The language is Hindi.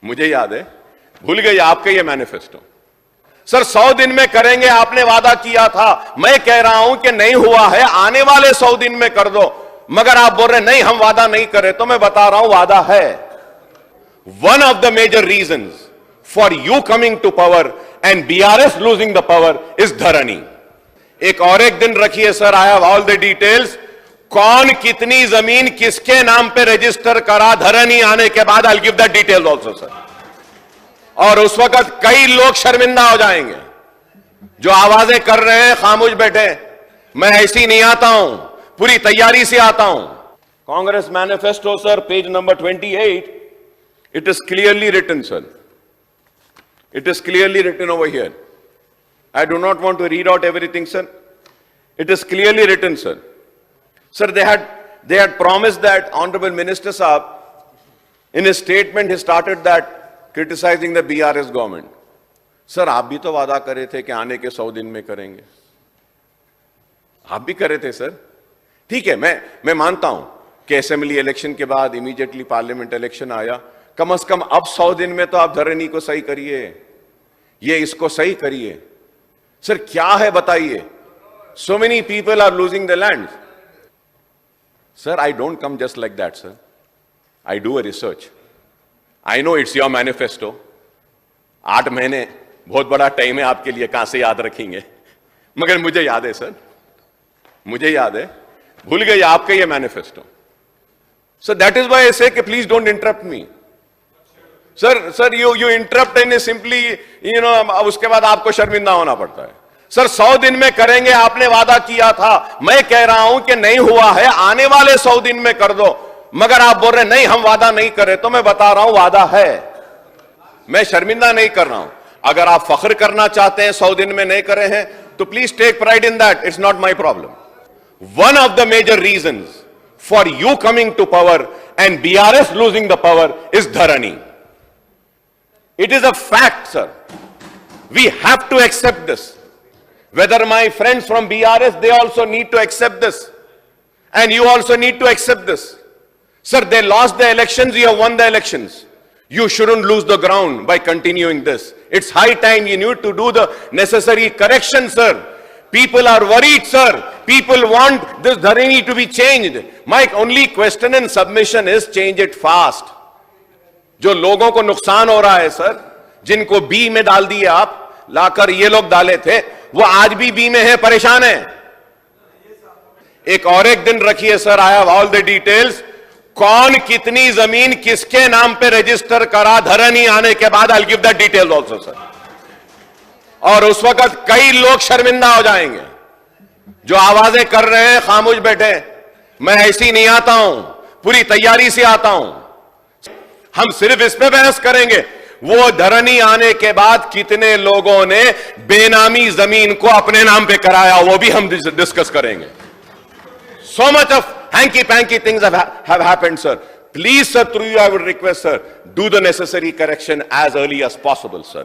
मुझे याद है, भूल गई आपके ये मैनिफेस्टो। सर 100 दिन में करेंगे आपने वादा किया था, मैं कह रहा हूं कि नहीं हुआ है, आने वाले 100 दिन में कर दो। मगर आप बोल रहे नहीं हम वादा नहीं करे, तो मैं बता रहा हूं वादा है। One of the major reasons for you coming to power and BRS losing the power is Dharani. एक और एक दिन रखिए sir, I have all the details, कौन कितनी जमीन किसके नाम पे रजिस्टर करा धरनी आने के बाद, I will give the details also sir. और उस वक्त कई लोग शर्मिंदा हो जाएंगे जो आवाजें कर रहे हैं खामोश बैठे, मैं ऐसी नहीं आता हूं, पूरी तैयारी से आता हूं। Congress manifesto sir, page number 28, it is clearly written sir, it is clearly written over here. I do not want to read out everything, sir. It is clearly written, sir. Sir, they had promised that Honorable Minister Saab, in his statement, he started that criticizing the BRS government. Sir, आप भी तो वादा करे थे कि आने के 100 दिन में करेंगे, आप भी करे थे सर। ठीक है, मैं मानता हूं कि असेंबली इलेक्शन के बाद इमीडिएटली पार्लियामेंट इलेक्शन आया, कम से कम अब 100 दिन में तो आप धरनी को सही करिए, ये इसको सही करिए। सर क्या है बताइए, so many people are losing their land. Sir, I don't come just like that, sir. I do a research. I know it's your manifesto. 8 महीने बहुत बड़ा टाइम है आपके लिए, कहां से याद रखेंगे, मगर मुझे याद है सर, मुझे याद है, भूल गई आपका ये manifesto. Sir that is why I से कि please don't interrupt me. Sir you interrupt and simply उसके बाद आपको शर्मिंदा होना पड़ता है। सर 100 दिन में करेंगे आपने वादा किया था, मैं कह रहा हूं कि नहीं हुआ है, आने वाले 100 दिन में कर दो। मगर आप बोल रहे नहीं हम वादा नहीं करे, तो मैं बता रहा हूं वादा है, मैं शर्मिंदा नहीं कर रहा हूं। अगर आप फख्र करना चाहते हैं 100 दिन में नहीं करे हैं, तो please take pride in that, it's not my problem. One of the major reasons for you coming to power and BRS losing the power is Dharani. It is a fact, sir. We have to accept this. Whether my friends from BRS, they also need to accept this. And you also need to accept this. Sir, they lost the elections, you have won the elections. You shouldn't lose the ground by continuing this. It's high time you need to do the necessary correction, sir. People are worried, sir. People want this Dharani to be changed. My only question and submission is change it fast. जो लोगों को नुकसान हो रहा है सर, जिनको बी में डाल दिए आप, लाकर ये लोग डाले थे, वो आज भी बी में है, परेशान है। एक और एक दिन रखिए sir, I have all the details, कौन कितनी जमीन किसके नाम पे रजिस्टर करा धरनी आने के बाद, I will give the details also sir. और उस वक्त कई लोग शर्मिंदा हो जाएंगे जो आवाजें कर रहे हैं खामोश बैठे, मैं ऐसी नहीं आता हूं, पूरी तैयारी से आता हूं। हम सिर्फ इस पे बहस करेंगे, वो धरनी आने के बाद कितने लोगों ने बेनामी जमीन को अपने नाम पे कराया, वो भी हम डिस्कस करेंगे। So much of hanky panky things have happened sir. Please sir, through you I would request sir, do the necessary correction as early as possible sir.